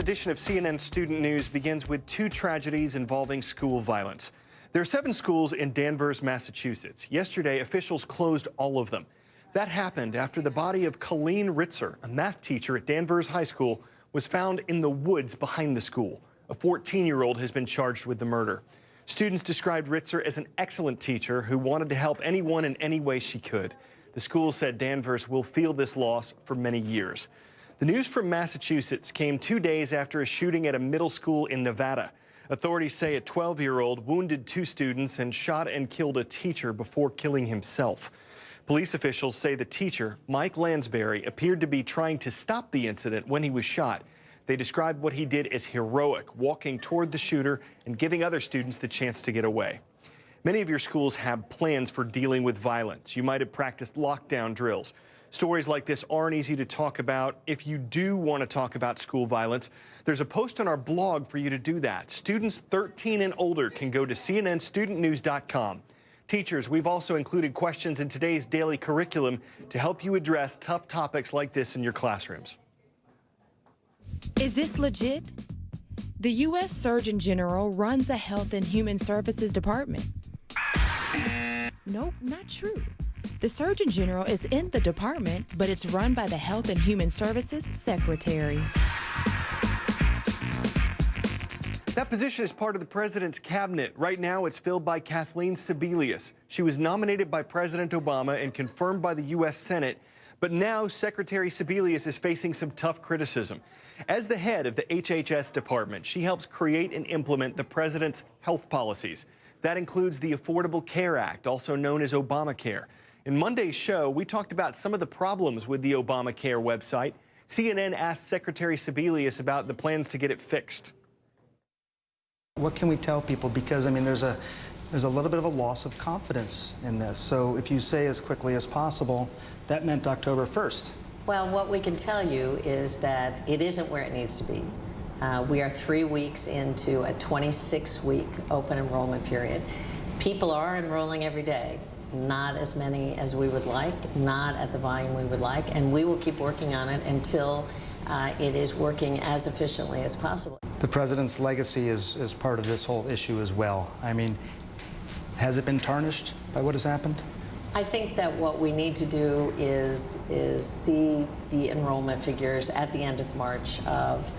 edition of CNN Student News begins with two tragedies involving school violence. There are 7 schools in Danvers, Massachusetts. Yesterday, officials closed all of them. That happened after the body of Colleen Ritzer, a math teacher at Danvers High School, was found in the woods behind the school. A 14-year-old has been charged with the murder. Students described Ritzer as an excellent teacher who wanted to help anyone in any way she could. The school said Danvers will feel this loss for many years. The news from Massachusetts came 2 days after a shooting at a middle school in Nevada. Authorities say a 12-year-old wounded 2 students and shot and killed a teacher before killing himself. Police officials say the teacher, Mike Lansbury, appeared to be trying to stop the incident when he was shot. They described what he did as heroic, walking toward the shooter and giving other students the chance to get away. Many of your schools have plans for dealing with violence. You might have practiced lockdown drills. Stories like this aren't easy to talk about. If you do want to talk about school violence, there's a post on our blog for you to do that. Students 13 and older can go to cnnstudentnews.com. Teachers, we've also included questions in today's daily curriculum to help you address tough topics like this in your classrooms. Is this legit? The U.S. Surgeon General runs the Health and Human Services Department. Nope, not true. The Surgeon General is in the department, but it's run by the Health and Human Services Secretary. That position is part of the president's cabinet. Right now, it's filled by Kathleen Sebelius. She was nominated by President Obama and confirmed by the U.S. Senate. But now Secretary Sebelius is facing some tough criticism. As the head of the HHS department, she helps create and implement the president's health policies. That includes the Affordable Care Act, also known as Obamacare. In Monday's show, we talked about some of the problems with the Obamacare website. CNN asked Secretary Sebelius about the plans to get it fixed. What can we tell people? Because, I mean, there's a little bit of a loss of confidence in this. So if you say as quickly as possible, that meant October 1st. Well, what we can tell you is that it isn't where it needs to be. We are 3 weeks into a 26-week open enrollment period. People are enrolling every day. Not as many as we would like, not at the volume we would like, and we will keep working on it until it is working as efficiently as possible. The president's legacy is part of this whole issue as well. I mean, has it been tarnished by what has happened? I think that what we need to do is see the enrollment figures at the end of March of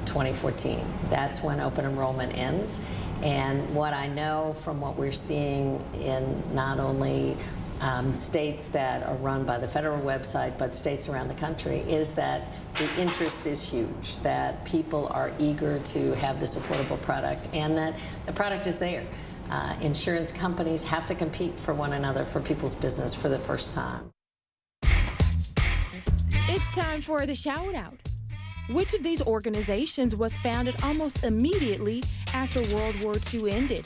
2014. That's when open enrollment ends. And what I know from what we're seeing in not only states that are run by the federal website, but states around the country, is that the interest is huge, that people are eager to have this affordable product, and that the product is there. Insurance companies have to compete for one another for people's business for the first time. It's time for the shout out. Which of these organizations was founded almost immediately after World War II ended?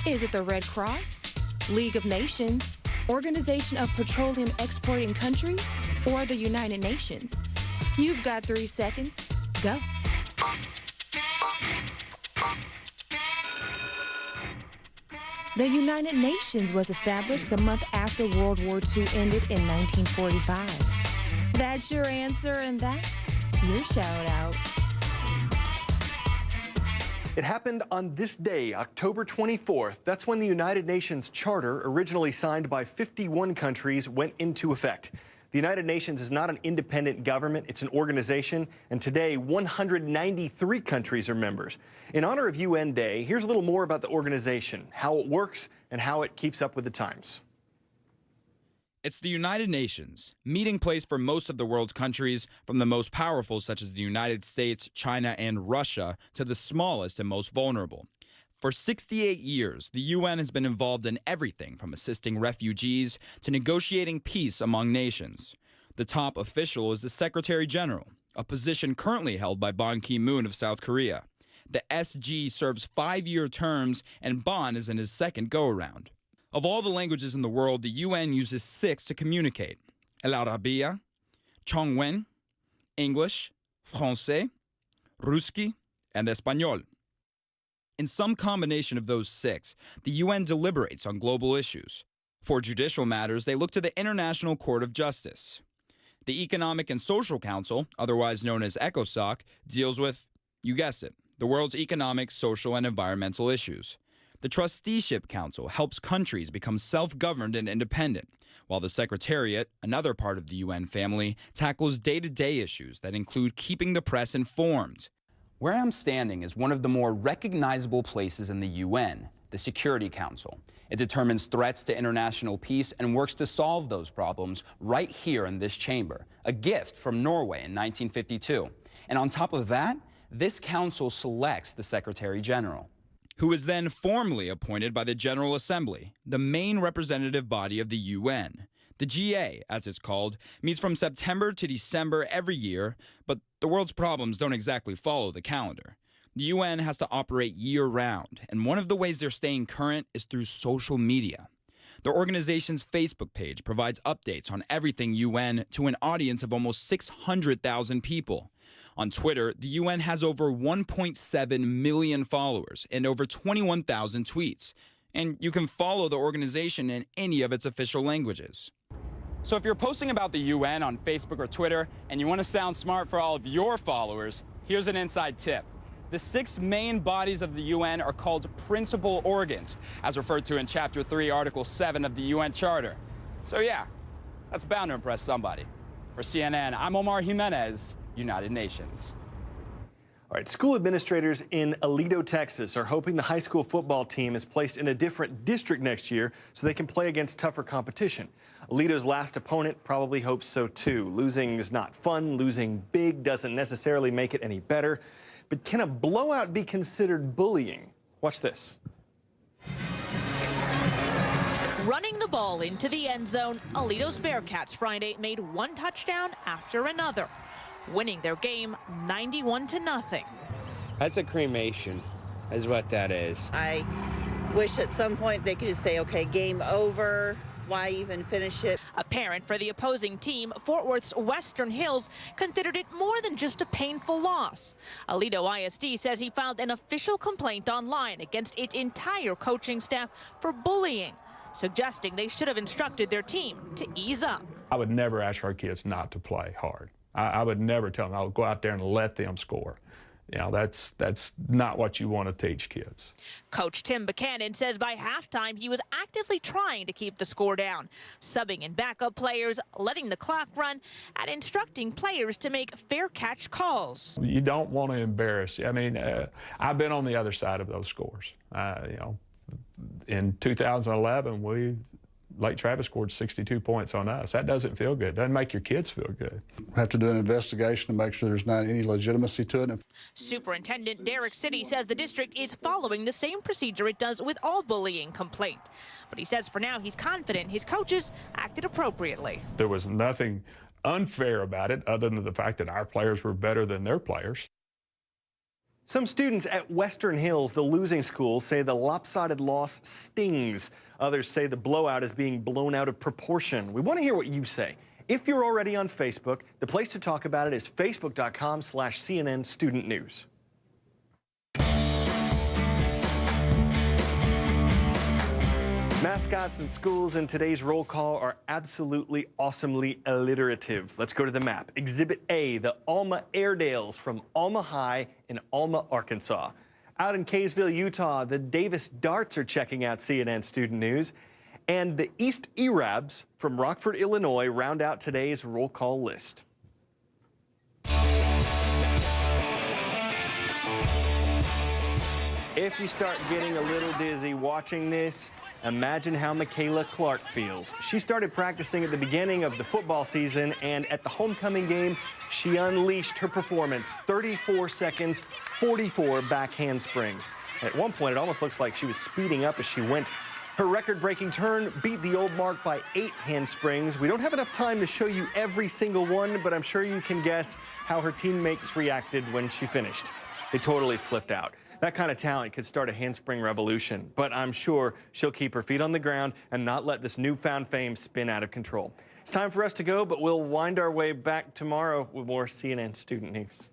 Is it the Red Cross, League of Nations, Organization of Petroleum Exporting Countries, or the United Nations? You've got 3 seconds. Go. The United Nations was established the month after World War II ended in 1945. That's your answer, and that's your shout out. It happened on this day, October 24th. That's when the United Nations Charter, originally signed by 51 countries, went into effect. The United Nations is not an independent government, it's an organization, and today 193 countries are members. In honor of UN Day, here's a little more about the organization, how it works, and how it keeps up with the times. It's the United Nations, meeting place for most of the world's countries, from the most powerful such as the United States, China, and Russia, to the smallest and most vulnerable. For 68 years, the UN has been involved in everything from assisting refugees to negotiating peace among nations. The top official is the Secretary General, a position currently held by Ban Ki-moon of South Korea. The SG serves 5-year terms, and Ban is in his second go-around. Of all the languages in the world, the UN uses 6 to communicate: El Arabiya, Chongwen, English, Francais, Ruski, and Espanol. In some combination of those 6, the UN deliberates on global issues. For judicial matters, they look to the International Court of Justice. The Economic and Social Council, otherwise known as ECOSOC, deals with, you guessed it, the world's economic, social, and environmental issues. The Trusteeship Council helps countries become self-governed and independent, while the Secretariat, another part of the UN family, tackles day-to-day issues that include keeping the press informed. Where I'm standing is one of the more recognizable places in the UN, the Security Council. It determines threats to international peace and works to solve those problems right here in this chamber, a gift from Norway in 1952. And on top of that, this council selects the Secretary General, who is then formally appointed by the General Assembly, the main representative body of the UN. The GA, as it's called, meets from September to December every year, but the world's problems don't exactly follow the calendar. The UN has to operate year-round, and one of the ways they're staying current is through social media. The organization's Facebook page provides updates on everything UN to an audience of almost 600,000 people. On Twitter, the UN has over 1.7 million followers and over 21,000 tweets. And you can follow the organization in any of its official languages. So if you're posting about the UN on Facebook or Twitter and you want to sound smart for all of your followers, here's an inside tip. The 6 main bodies of the UN are called principal organs, as referred to in Chapter 3, Article 7 of the UN Charter. So yeah, that's bound to impress somebody. For CNN, I'm Omar Jimenez, United Nations. All right, school administrators in Aledo, Texas are hoping the high school football team is placed in a different district next year so they can play against tougher competition. Aledo's last opponent probably hopes so too. Losing is not fun. Losing big doesn't necessarily make it any better. But can a blowout be considered bullying? Watch this. Running the ball into the end zone, Aledo's Bearcats Friday made one touchdown after another, winning their game 91-0. That's a cremation, is what that is. I wish at some point they could just say, okay, game over. Why even finish it? A parent for the opposing team, Fort Worth's Western Hills, considered it more than just a painful loss. Aledo ISD says he filed an official complaint online against its entire coaching staff for bullying, suggesting they should have instructed their team to ease up. I would never ask our kids not to play hard. I would never tell them, I would go out there and let them score. You know, that's not what you want to teach kids. Coach Tim Buchanan says by halftime he was actively trying to keep the score down, subbing in backup players, letting the clock run, and instructing players to make fair catch calls. You don't want to embarrass. I mean, I've been on the other side of those scores. You know, in 2011, Lake Travis scored 62 points on us. That doesn't feel good. Doesn't make your kids feel good. We have to do an investigation to make sure there's not any legitimacy to it. Superintendent Derek City says the district is following the same procedure it does with all bullying complaint. But he says for now he's confident his coaches acted appropriately. There was nothing unfair about it other than the fact that our players were better than their players. Some students at Western Hills, the losing school, say the lopsided loss stings. Others say the blowout is being blown out of proportion. We want to hear what you say. If you're already on Facebook, the place to talk about it is facebook.com/CNN Student News. Mascots and schools in today's roll call are absolutely awesomely alliterative. Let's go to the map. Exhibit A, the Alma Airedales from Alma High in Alma, Arkansas. Out in Kaysville, Utah, the Davis Darts are checking out CNN Student News. And the East Arabs from Rockford, Illinois round out today's roll call list. If you start getting a little dizzy watching this, imagine how Michaela Clark feels. She started practicing at the beginning of the football season, and at the homecoming game, she unleashed her performance. 34 seconds, 44 back handsprings. At one point, it almost looks like she was speeding up as she went. Her record-breaking turn beat the old mark by 8 handsprings. We don't have enough time to show you every single one, but I'm sure you can guess how her teammates reacted when she finished. They totally flipped out. That kind of talent could start a handspring revolution, but I'm sure she'll keep her feet on the ground and not let this newfound fame spin out of control. It's time for us to go, but we'll wind our way back tomorrow with more CNN Student News.